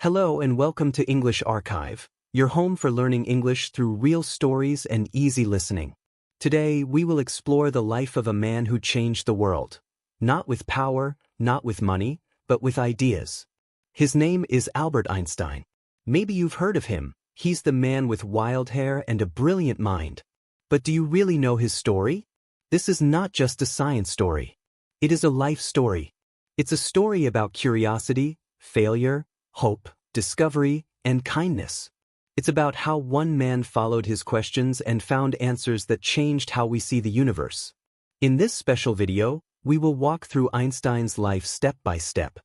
Hello and welcome to English Archive, your home for learning English through real stories and easy listening. Today, we will explore the life of a man who changed the world. Not with power, not with money, but with ideas. His name is Albert Einstein. Maybe you've heard of him. He's the man with wild hair and a brilliant mind. But do you really know his story? This is not just a science story. It is a life story. It's a story about curiosity, failure, hope, discovery, and kindness. It's about how one man followed his questions and found answers that changed how we see the universe. In this special video, we will walk through Einstein's life step by step.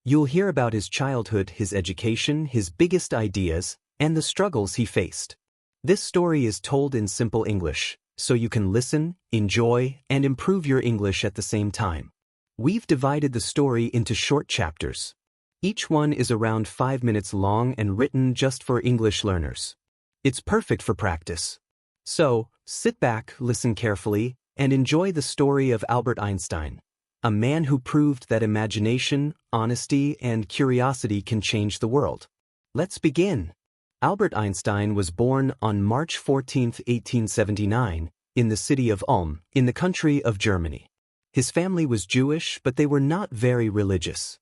You'll hear about his childhood, his education, his biggest ideas, and the struggles he faced. This story is told in simple English, so you can listen, enjoy, and improve your English at the same time. We've divided the story into short chapters. Each one is around 5 minutes long and written just for English learners. It's perfect for practice. So, sit back, listen carefully, and enjoy the story of Albert Einstein, a man who proved that imagination, honesty, and curiosity can change the world. Let's begin. Albert Einstein was born on March 14, 1879, in the city of Ulm, in the country of Germany. His family was Jewish, but they were not very religious.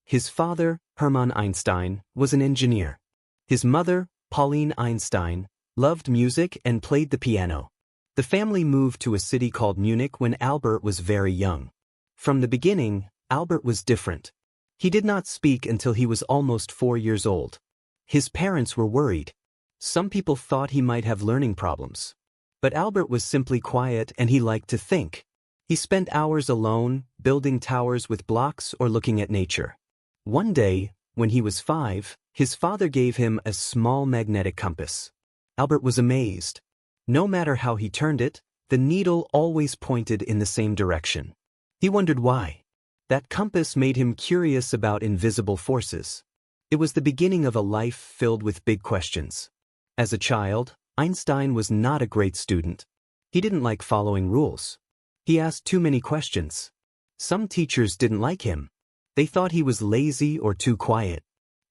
His father, Hermann Einstein, was an engineer. His mother, Pauline Einstein, loved music and played the piano. The family moved to a city called Munich when Albert was very young. From the beginning, Albert was different. He did not speak until he was almost 4 years old. His parents were worried. Some people thought he might have learning problems. But Albert was simply quiet and he liked to think. He spent hours alone, building towers with blocks or looking at nature. One day, when he was 5, his father gave him a small magnetic compass. Albert was amazed. No matter how he turned it, the needle always pointed in the same direction. He wondered why. That compass made him curious about invisible forces. It was the beginning of a life filled with big questions. As a child, Einstein was not a great student. He didn't like following rules. He asked too many questions. Some teachers didn't like him. They thought he was lazy or too quiet.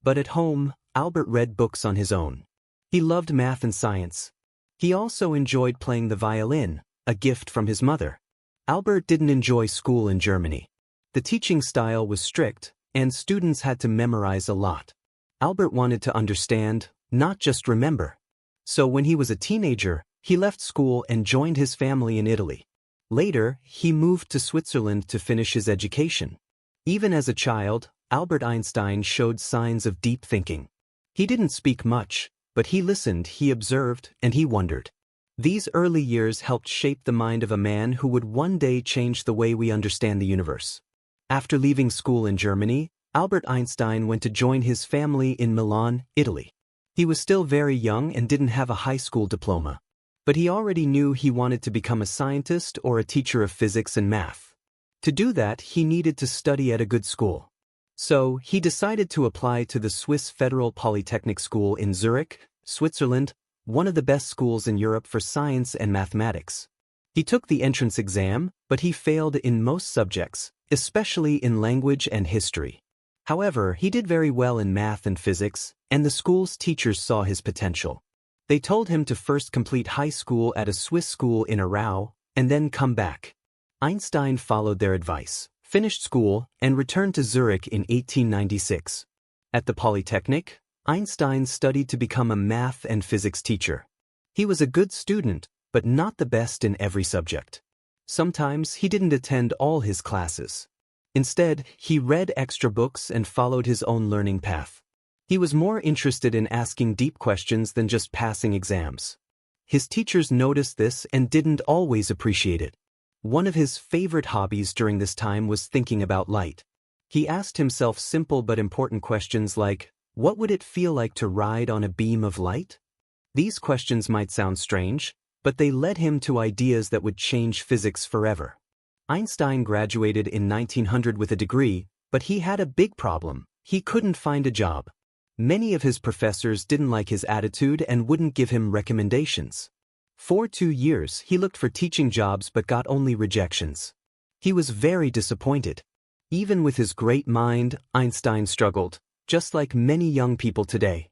But at home, Albert read books on his own. He loved math and science. He also enjoyed playing the violin, a gift from his mother. Albert didn't enjoy school in Germany. The teaching style was strict, and students had to memorize a lot. Albert wanted to understand, not just remember. So when he was a teenager, he left school and joined his family in Italy. Later, he moved to Switzerland to finish his education. Even as a child, Albert Einstein showed signs of deep thinking. He didn't speak much, but he listened, he observed, and he wondered. These early years helped shape the mind of a man who would one day change the way we understand the universe. After leaving school in Germany, Albert Einstein went to join his family in Milan, Italy. He was still very young and didn't have a high school diploma. But he already knew he wanted to become a scientist or a teacher of physics and math. To do that, he needed to study at a good school. So, he decided to apply to the Swiss Federal Polytechnic School in Zurich, Switzerland, one of the best schools in Europe for science and mathematics. He took the entrance exam, but he failed in most subjects, especially in language and history. However, he did very well in math and physics, and the school's teachers saw his potential. They told him to first complete high school at a Swiss school in Aarau, and then come back. Einstein followed their advice, finished school, and returned to Zurich in 1896. At the Polytechnic, Einstein studied to become a math and physics teacher. He was a good student, but not the best in every subject. Sometimes he didn't attend all his classes. Instead, he read extra books and followed his own learning path. He was more interested in asking deep questions than just passing exams. His teachers noticed this and didn't always appreciate it. One of his favorite hobbies during this time was thinking about light. He asked himself simple but important questions like, what would it feel like to ride on a beam of light? These questions might sound strange, but they led him to ideas that would change physics forever. Einstein graduated in 1900 with a degree, but he had a big problem. He couldn't find a job. Many of his professors didn't like his attitude and wouldn't give him recommendations. For 2 years, he looked for teaching jobs but got only rejections. He was very disappointed. Even with his great mind, Einstein struggled. just like many young people today.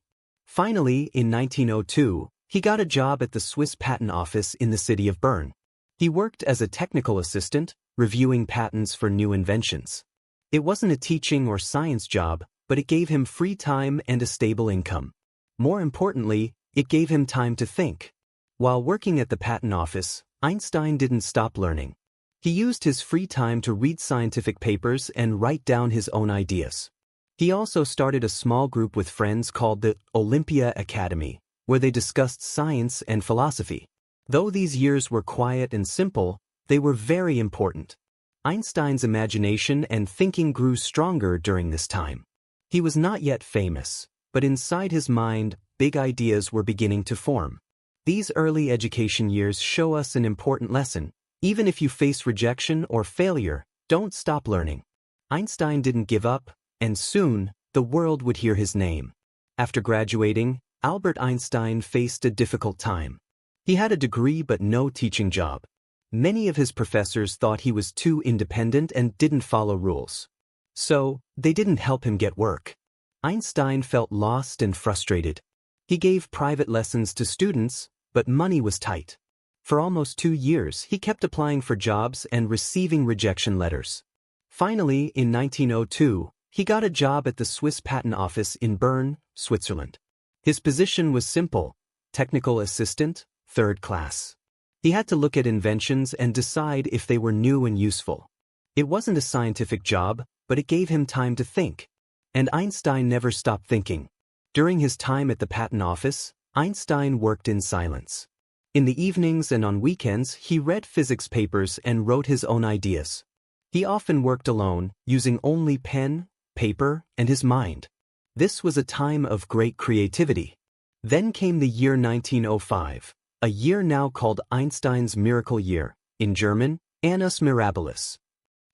Finally, in 1902, he got a job at the Swiss Patent Office in the city of Bern. He worked as a technical assistant, reviewing patents for new inventions. It wasn't a teaching or science job, but it gave him free time and a stable income. More importantly, it gave him time to think. While working at the patent office, Einstein didn't stop learning. He used his free time to read scientific papers and write down his own ideas. He also started a small group with friends called the Olympia Academy, where they discussed science and philosophy. Though these years were quiet and simple, they were very important. Einstein's imagination and thinking grew stronger during this time. He was not yet famous, but inside his mind, big ideas were beginning to form. These early education years show us an important lesson. Even if you face rejection or failure, don't stop learning. Einstein didn't give up, and soon, the world would hear his name. After graduating, Albert Einstein faced a difficult time. He had a degree but no teaching job. Many of his professors thought he was too independent and didn't follow rules. So, they didn't help him get work. Einstein felt lost and frustrated. He gave private lessons to students, but money was tight. For almost 2 years, he kept applying for jobs and receiving rejection letters. Finally, in 1902, he got a job at the Swiss Patent Office in Bern, Switzerland. His position was simple: technical assistant, third class. He had to look at inventions and decide if they were new and useful. It wasn't a scientific job, but it gave him time to think. And Einstein never stopped thinking. During his time at the patent office, Einstein worked in silence. In the evenings and on weekends, he read physics papers and wrote his own ideas. He often worked alone, using only pen, paper, and his mind. This was a time of great creativity. Then came the year 1905, a year now called Einstein's miracle year, in German, Annus Mirabilis.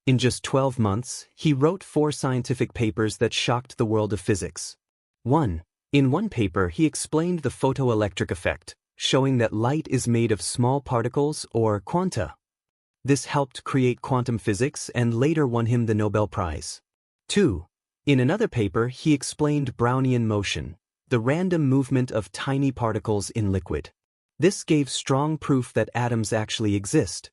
In just 12 months, he wrote 4 scientific papers that shocked the world of physics. 1. In one paper, he explained the photoelectric effect, showing that light is made of small particles or quanta. This helped create quantum physics and later won him the Nobel Prize. 2. In another paper, he explained Brownian motion, the random movement of tiny particles in liquid. This gave strong proof that atoms actually exist.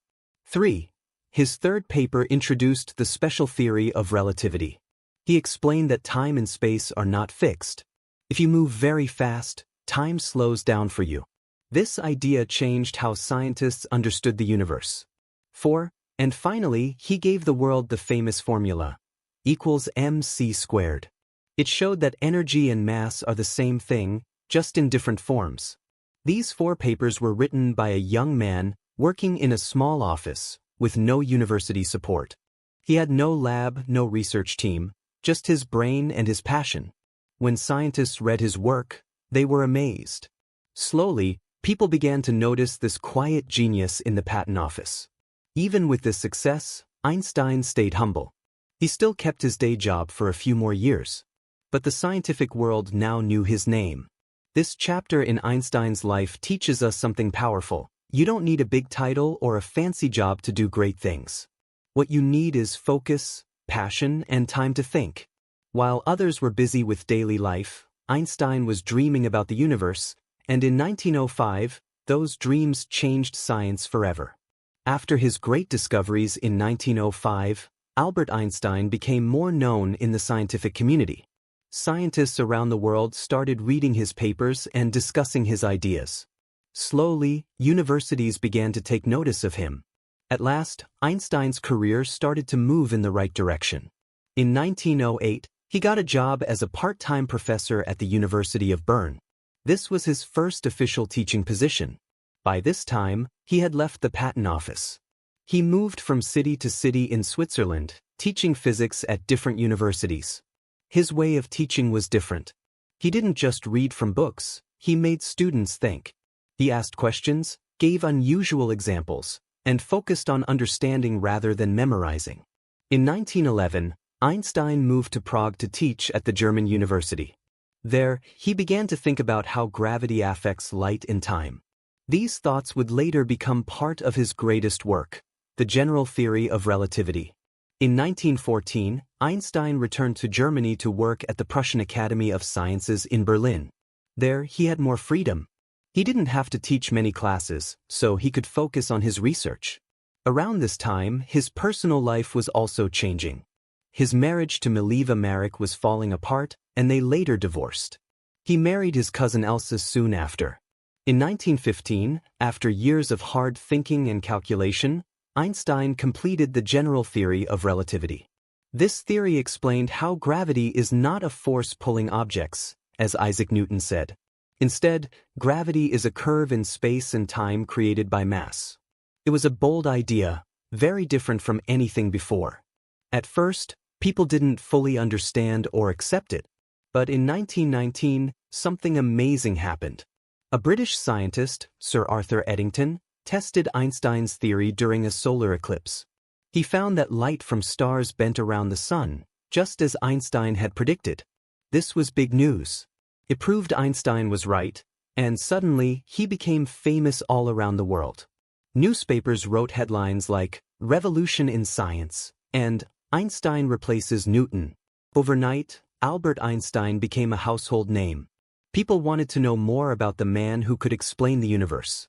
3. His third paper introduced the special theory of relativity. He explained that time and space are not fixed. If you move very fast, time slows down for you. This idea changed how scientists understood the universe. 4. And finally, he gave the world the famous formula, equals mc squared. It showed that energy and mass are the same thing, just in different forms. These 4 papers were written by a young man working in a small office, with no university support. He had no lab, no research team, just his brain and his passion. When scientists read his work, they were amazed. Slowly, people began to notice this quiet genius in the patent office. Even with this success, Einstein stayed humble. He still kept his day job for a few more years. But the scientific world now knew his name. This chapter in Einstein's life teaches us something powerful. You don't need a big title or a fancy job to do great things. What you need is focus, passion, and time to think. While others were busy with daily life, Einstein was dreaming about the universe, and in 1905, those dreams changed science forever. After his great discoveries in 1905, Albert Einstein became more known in the scientific community. Scientists around the world started reading his papers and discussing his ideas. Slowly, universities began to take notice of him. At last, Einstein's career started to move in the right direction. In 1908, he got a job as a part-time professor at the University of Bern. This was his first official teaching position. By this time, he had left the patent office. He moved from city to city in Switzerland, teaching physics at different universities. His way of teaching was different. He didn't just read from books, he made students think. He asked questions, gave unusual examples, and focused on understanding rather than memorizing. In 1911, Einstein moved to Prague to teach at the German university. There, he began to think about how gravity affects light and time. These thoughts would later become part of his greatest work, the general theory of relativity. In 1914, Einstein returned to Germany to work at the Prussian Academy of Sciences in Berlin. There, he had more freedom. He didn't have to teach many classes, so he could focus on his research. Around this time, his personal life was also changing. His marriage to Mileva Marek was falling apart, and they later divorced. He married his cousin Elsa soon after. In 1915, after years of hard thinking and calculation, Einstein completed the general theory of relativity. This theory explained how gravity is not a force pulling objects, as Isaac Newton said. Instead, gravity is a curve in space and time created by mass. It was a bold idea, very different from anything before. At first, people didn't fully understand or accept it. But in 1919, something amazing happened. A British scientist, Sir Arthur Eddington, tested Einstein's theory during a solar eclipse. He found that light from stars bent around the sun, just as Einstein had predicted. This was big news. It proved Einstein was right, and suddenly he became famous all around the world. Newspapers wrote headlines like, "Revolution in Science," and "Einstein replaces Newton." Overnight, Albert Einstein became a household name. People wanted to know more about the man who could explain the universe.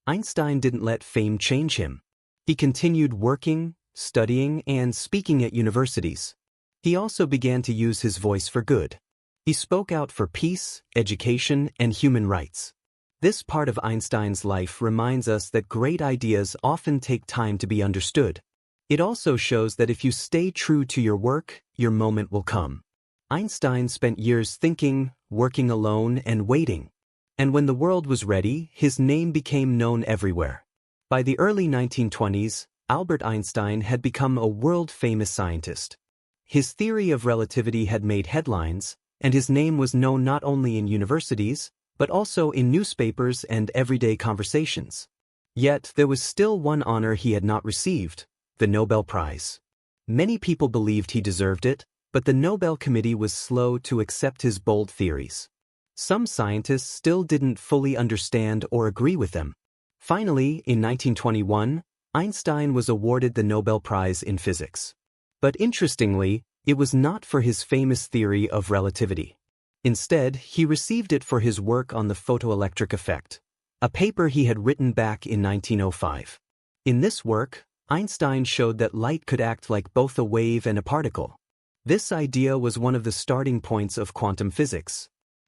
Einstein didn't let fame change him. He continued working, studying, and speaking at universities. He also began to use his voice for good. He spoke out for peace, education, and human rights. This part of Einstein's life reminds us that great ideas often take time to be understood. It also shows that if you stay true to your work, your moment will come. Einstein spent years thinking, working alone, and waiting. And when the world was ready, his name became known everywhere. By the early 1920s, Albert Einstein had become a world-famous scientist. His theory of relativity had made headlines, and his name was known not only in universities, but also in newspapers and everyday conversations. Yet there was still one honor he had not received, the Nobel Prize. Many people believed he deserved it, but the Nobel Committee was slow to accept his bold theories. Some scientists still didn't fully understand or agree with them. Finally, in 1921, Einstein was awarded the Nobel Prize in Physics. But interestingly, it was not for his famous theory of relativity. Instead, he received it for his work on the photoelectric effect, a paper he had written back in 1905. In this work, Einstein showed that light could act like both a wave and a particle. This idea was one of the starting points of quantum physics.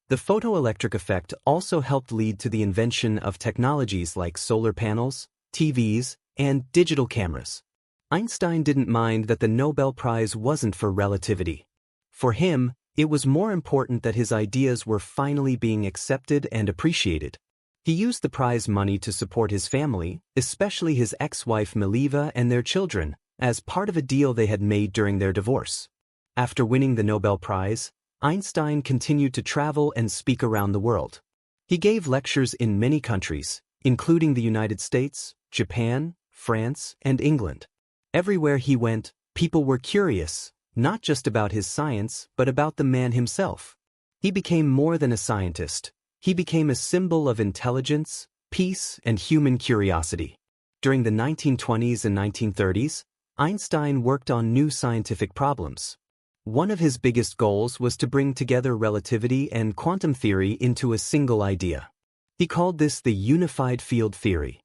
The photoelectric effect also helped lead to the invention of technologies like solar panels, TVs, and digital cameras. Einstein didn't mind that the Nobel Prize wasn't for relativity. For him, it was more important that his ideas were finally being accepted and appreciated. He used the prize money to support his family, especially his ex-wife Mileva and their children, as part of a deal they had made during their divorce. After winning the Nobel Prize, Einstein continued to travel and speak around the world. He gave lectures in many countries, including the United States, Japan, France, and England. Everywhere he went, people were curious, not just about his science, but about the man himself. He became more than a scientist. He became a symbol of intelligence, peace, and human curiosity. During the 1920s and 1930s, Einstein worked on new scientific problems. One of his biggest goals was to bring together relativity and quantum theory into a single idea. He called this the unified field theory.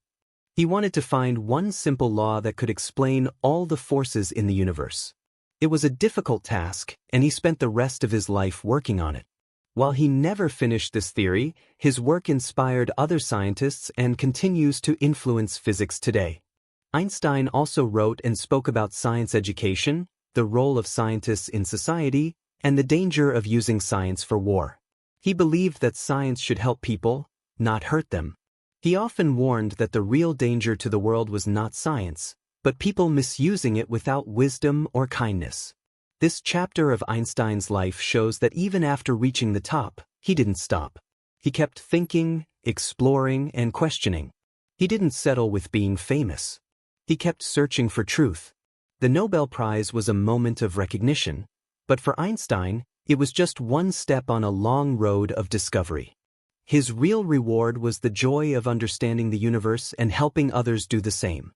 He wanted to find one simple law that could explain all the forces in the universe. It was a difficult task, and he spent the rest of his life working on it. While he never finished this theory, his work inspired other scientists and continues to influence physics today. Einstein also wrote and spoke about science education, the role of scientists in society, and the danger of using science for war. He believed that science should help people, not hurt them. He often warned that the real danger to the world was not science, but people misusing it without wisdom or kindness. This chapter of Einstein's life shows that even after reaching the top, he didn't stop. He kept thinking, exploring, and questioning. He didn't settle with being famous. He kept searching for truth. The Nobel Prize was a moment of recognition, but for Einstein, it was just one step on a long road of discovery. His real reward was the joy of understanding the universe and helping others do the same.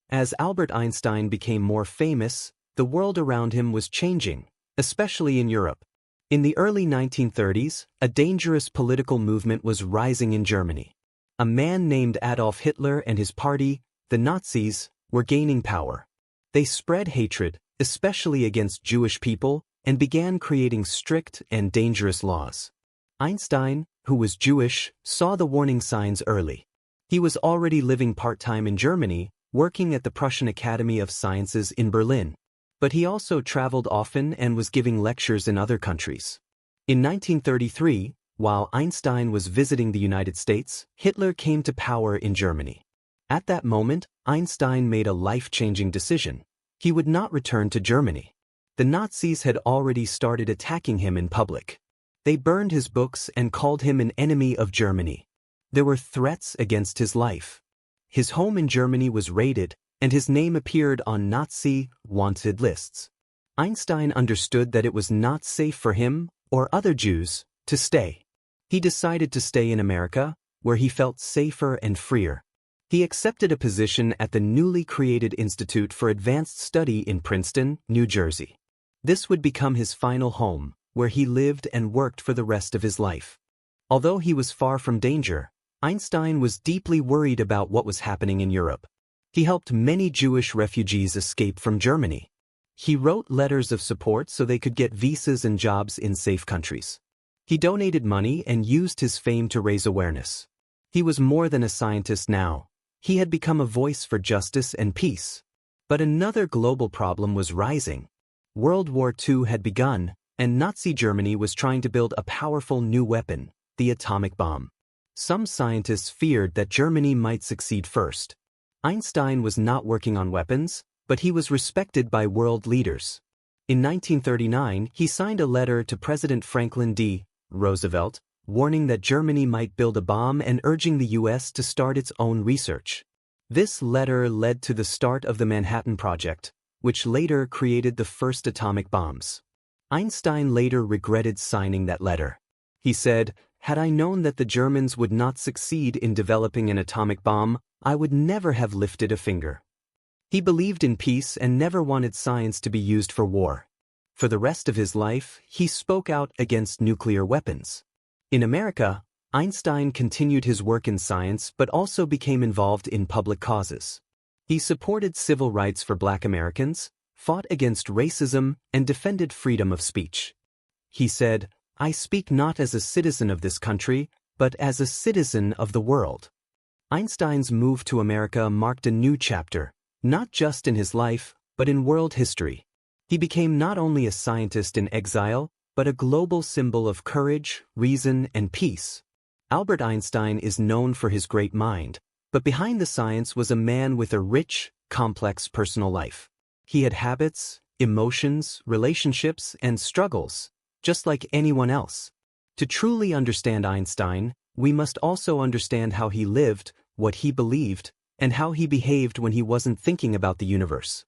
As Albert Einstein became more famous, The world around him was changing, especially in Europe. In the early 1930s, a dangerous political movement was rising in Germany. A man named Adolf Hitler and his party, the Nazis, were gaining power. They spread hatred, especially against Jewish people, and began creating strict and dangerous laws. Einstein, who was Jewish, saw the warning signs early. He was already living part-time in Germany, working at the Prussian Academy of Sciences in Berlin. But he also traveled often and was giving lectures in other countries. In 1933, while Einstein was visiting the United States, Hitler came to power in Germany. At that moment, Einstein made a life-changing decision. He would not return to Germany. The Nazis had already started attacking him in public. They burned his books and called him an enemy of Germany. There were threats against his life. His home in Germany was raided, and his name appeared on Nazi wanted lists. Einstein understood that it was not safe for him, or other Jews, to stay. He decided to stay in America, where he felt safer and freer. He accepted a position at the newly created Institute for Advanced Study in Princeton, New Jersey. This would become his final home, where he lived and worked for the rest of his life. Although he was far from danger, Einstein was deeply worried about what was happening in Europe. He helped many Jewish refugees escape from Germany. He wrote letters of support so they could get visas and jobs in safe countries. He donated money and used his fame to raise awareness. He was more than a scientist now. He had become a voice for justice and peace. But another global problem was rising. World War II had begun, and Nazi Germany was trying to build a powerful new weapon, the atomic bomb. Some scientists feared that Germany might succeed first. Einstein was not working on weapons, but he was respected by world leaders. In 1939, he signed a letter to President Franklin D. Roosevelt, warning that Germany might build a bomb and urging the U.S. to start its own research. This letter led to the start of the Manhattan Project, which later created the first atomic bombs. Einstein later regretted signing that letter. He said, "Had I known that the Germans would not succeed in developing an atomic bomb, I would never have lifted a finger." He believed in peace and never wanted science to be used for war. For the rest of his life, he spoke out against nuclear weapons. In America, Einstein continued his work in science but also became involved in public causes. He supported civil rights for Black Americans, fought against racism, and defended freedom of speech. He said, "I speak not as a citizen of this country, but as a citizen of the world." Einstein's move to America marked a new chapter, not just in his life, but in world history. He became not only a scientist in exile, but a global symbol of courage, reason, and peace. Albert Einstein is known for his great mind, but behind the science was a man with a rich, complex personal life. He had habits, emotions, relationships, and struggles, just like anyone else. To truly understand Einstein, we must also understand how he lived, what he believed, and how he behaved when he wasn't thinking about the universe.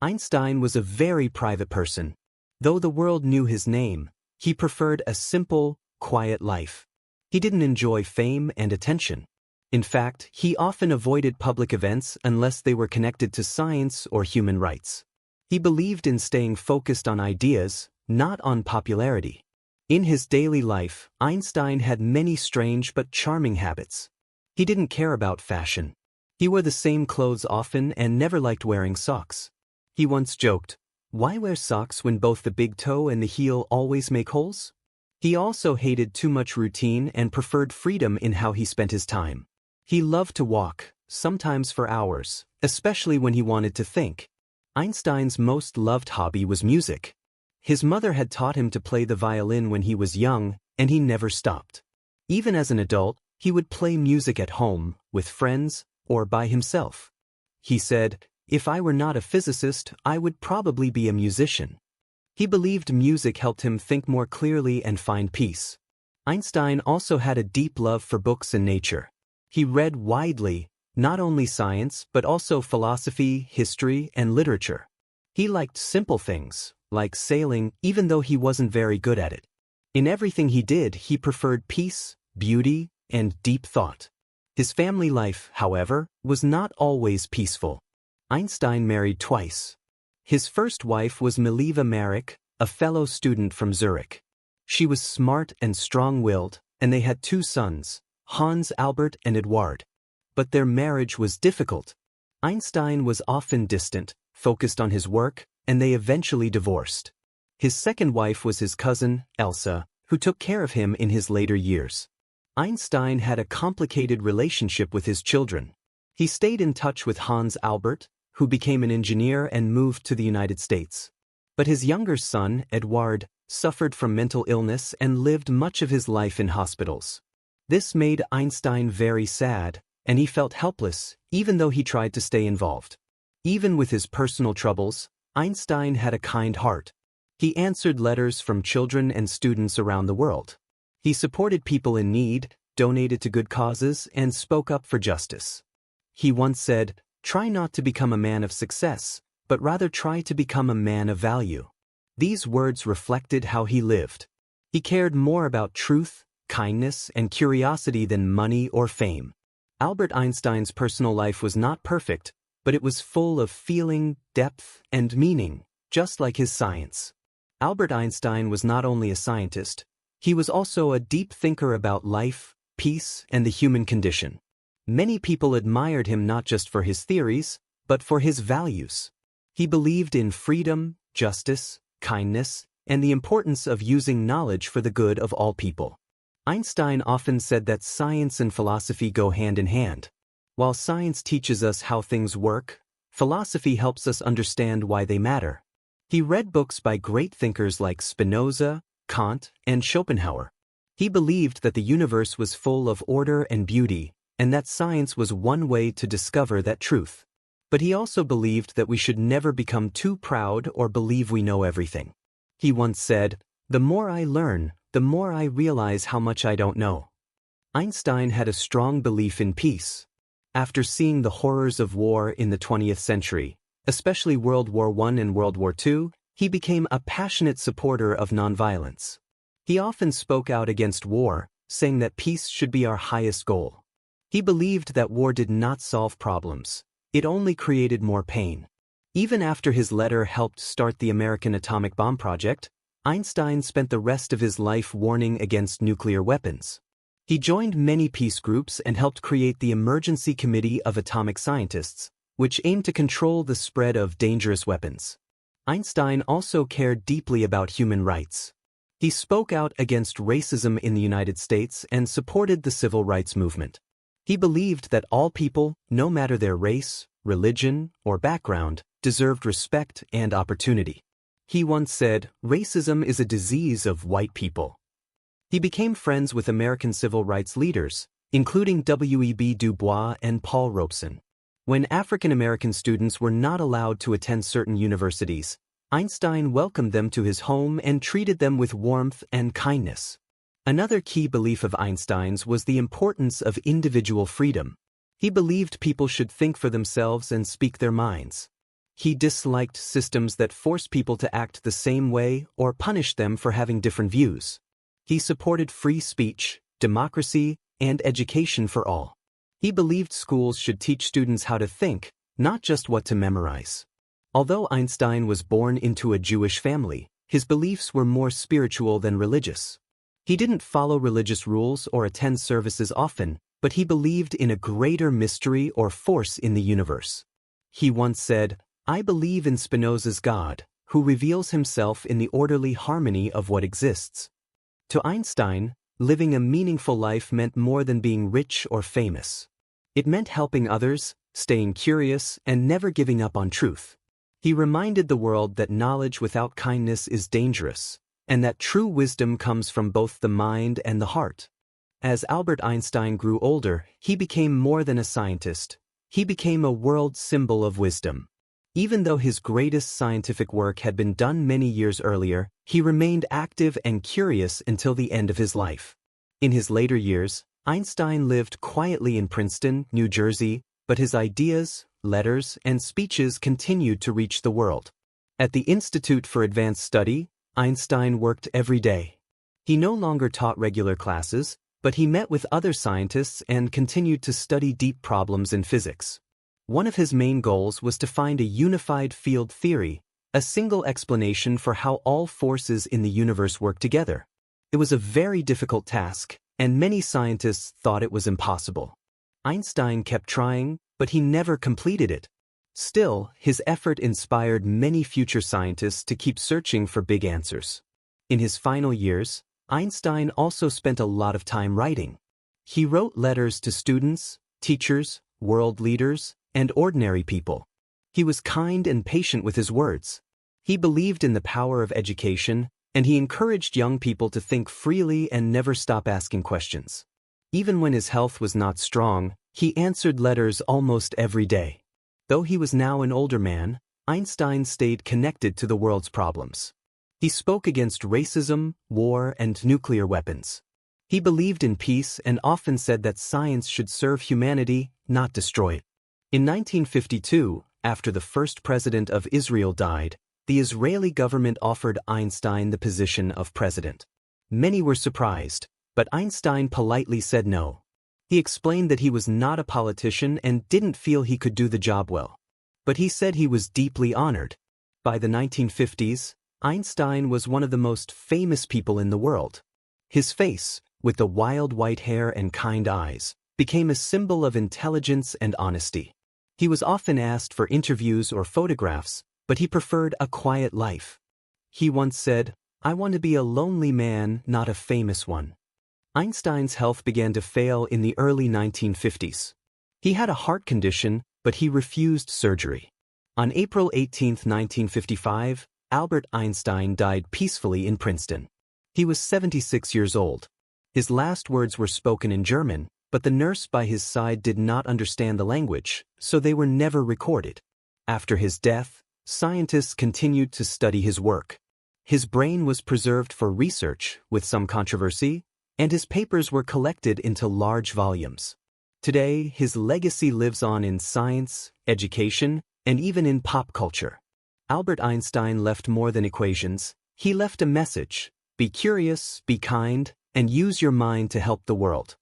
Einstein was a very private person. Though the world knew his name, he preferred a simple, quiet life. He didn't enjoy fame and attention. In fact, he often avoided public events unless they were connected to science or human rights. He believed in staying focused on ideas, not on popularity. In his daily life, Einstein had many strange but charming habits. He didn't care about fashion. He wore the same clothes often and never liked wearing socks. He once joked, "Why wear socks when both the big toe and the heel always make holes?" He also hated too much routine and preferred freedom in how he spent his time. He loved to walk, sometimes for hours, especially when he wanted to think. Einstein's most loved hobby was music. His mother had taught him to play the violin when he was young, and he never stopped. Even as an adult, he would play music at home, with friends, or by himself. He said, "If I were not a physicist, I would probably be a musician." He believed music helped him think more clearly and find peace. Einstein also had a deep love for books and nature. He read widely, not only science but also philosophy, history, and literature. He liked simple things, like sailing, even though he wasn't very good at it. In everything he did, he preferred peace, beauty, and deep thought. His family life, however, was not always peaceful. Einstein married twice. His first wife was Mileva Marek, a fellow student from Zurich. She was smart and strong-willed, and they had 2 sons, Hans Albert and Eduard. But their marriage was difficult. Einstein was often distant, focused on his work, and they eventually divorced. His second wife was his cousin, Elsa, who took care of him in his later years. Einstein had a complicated relationship with his children. He stayed in touch with Hans Albert, who became an engineer and moved to the United States. But his younger son, Eduard, suffered from mental illness and lived much of his life in hospitals. This made Einstein very sad, and he felt helpless, even though he tried to stay involved. Even with his personal troubles, Einstein had a kind heart. He answered letters from children and students around the world. He supported people in need, donated to good causes, and spoke up for justice. He once said, "Try not to become a man of success, but rather try to become a man of value." These words reflected how he lived. He cared more about truth, kindness, and curiosity than money or fame. Albert Einstein's personal life was not perfect, but it was full of feeling, depth, and meaning, just like his science. Albert Einstein was not only a scientist, he was also a deep thinker about life, peace, and the human condition. Many people admired him not just for his theories, but for his values. He believed in freedom, justice, kindness, and the importance of using knowledge for the good of all people. Einstein often said that science and philosophy go hand in hand. While science teaches us how things work, philosophy helps us understand why they matter. He read books by great thinkers like Spinoza, Kant, and Schopenhauer. He believed that the universe was full of order and beauty, and that science was one way to discover that truth. But he also believed that we should never become too proud or believe we know everything. He once said, "The more I learn, the more I realize how much I don't know." Einstein had a strong belief in peace. After seeing the horrors of war in the 20th century, especially World War I and World War II, he became a passionate supporter of nonviolence. He often spoke out against war, saying that peace should be our highest goal. He believed that war did not solve problems. It only created more pain. Even after his letter helped start the American atomic bomb project, Einstein spent the rest of his life warning against nuclear weapons. He joined many peace groups and helped create the Emergency Committee of Atomic Scientists, which aimed to control the spread of dangerous weapons. Einstein also cared deeply about human rights. He spoke out against racism in the United States and supported the civil rights movement. He believed that all people, no matter their race, religion, or background, deserved respect and opportunity. He once said, "Racism is a disease of white people." He became friends with American civil rights leaders, including W.E.B. Du Bois and Paul Robeson. When African American students were not allowed to attend certain universities, Einstein welcomed them to his home and treated them with warmth and kindness. Another key belief of Einstein's was the importance of individual freedom. He believed people should think for themselves and speak their minds. He disliked systems that forced people to act the same way or punished them for having different views. He supported free speech, democracy, and education for all. He believed schools should teach students how to think, not just what to memorize. Although Einstein was born into a Jewish family, his beliefs were more spiritual than religious. He didn't follow religious rules or attend services often, but he believed in a greater mystery or force in the universe. He once said, "I believe in Spinoza's God, who reveals himself in the orderly harmony of what exists." To Einstein, living a meaningful life meant more than being rich or famous. It meant helping others, staying curious, and never giving up on truth. He reminded the world that knowledge without kindness is dangerous, and that true wisdom comes from both the mind and the heart. As Albert Einstein grew older, he became more than a scientist. He became a world symbol of wisdom. Even though his greatest scientific work had been done many years earlier, he remained active and curious until the end of his life. In his later years, Einstein lived quietly in Princeton, New Jersey, but his ideas, letters, and speeches continued to reach the world. At the Institute for Advanced Study, Einstein worked every day. He no longer taught regular classes, but he met with other scientists and continued to study deep problems in physics. One of his main goals was to find a unified field theory, a single explanation for how all forces in the universe work together. It was a very difficult task, and many scientists thought it was impossible. Einstein kept trying, but he never completed it. Still, his effort inspired many future scientists to keep searching for big answers. In his final years, Einstein also spent a lot of time writing. He wrote letters to students, teachers, world leaders, and ordinary people. He was kind and patient with his words. He believed in the power of education, and he encouraged young people to think freely and never stop asking questions. Even when his health was not strong, he answered letters almost every day. Though he was now an older man, Einstein stayed connected to the world's problems. He spoke against racism, war, and nuclear weapons. He believed in peace and often said that science should serve humanity, not destroy it. In 1952, after the first president of Israel died, the Israeli government offered Einstein the position of president. Many were surprised, but Einstein politely said no. He explained that he was not a politician and didn't feel he could do the job well. But he said he was deeply honored. By the 1950s, Einstein was one of the most famous people in the world. His face, with the wild white hair and kind eyes, became a symbol of intelligence and honesty. He was often asked for interviews or photographs, but he preferred a quiet life. He once said, "I want to be a lonely man, not a famous one." Einstein's health began to fail in the early 1950s. He had a heart condition, but he refused surgery. On April 18, 1955, Albert Einstein died peacefully in Princeton. He was 76 years old. His last words were spoken in German, but the nurse by his side did not understand the language, so they were never recorded. After his death, scientists continued to study his work. His brain was preserved for research, with some controversy, and his papers were collected into large volumes. Today, his legacy lives on in science, education, and even in pop culture. Albert Einstein left more than equations. He left a message: be curious, be kind, and use your mind to help the world.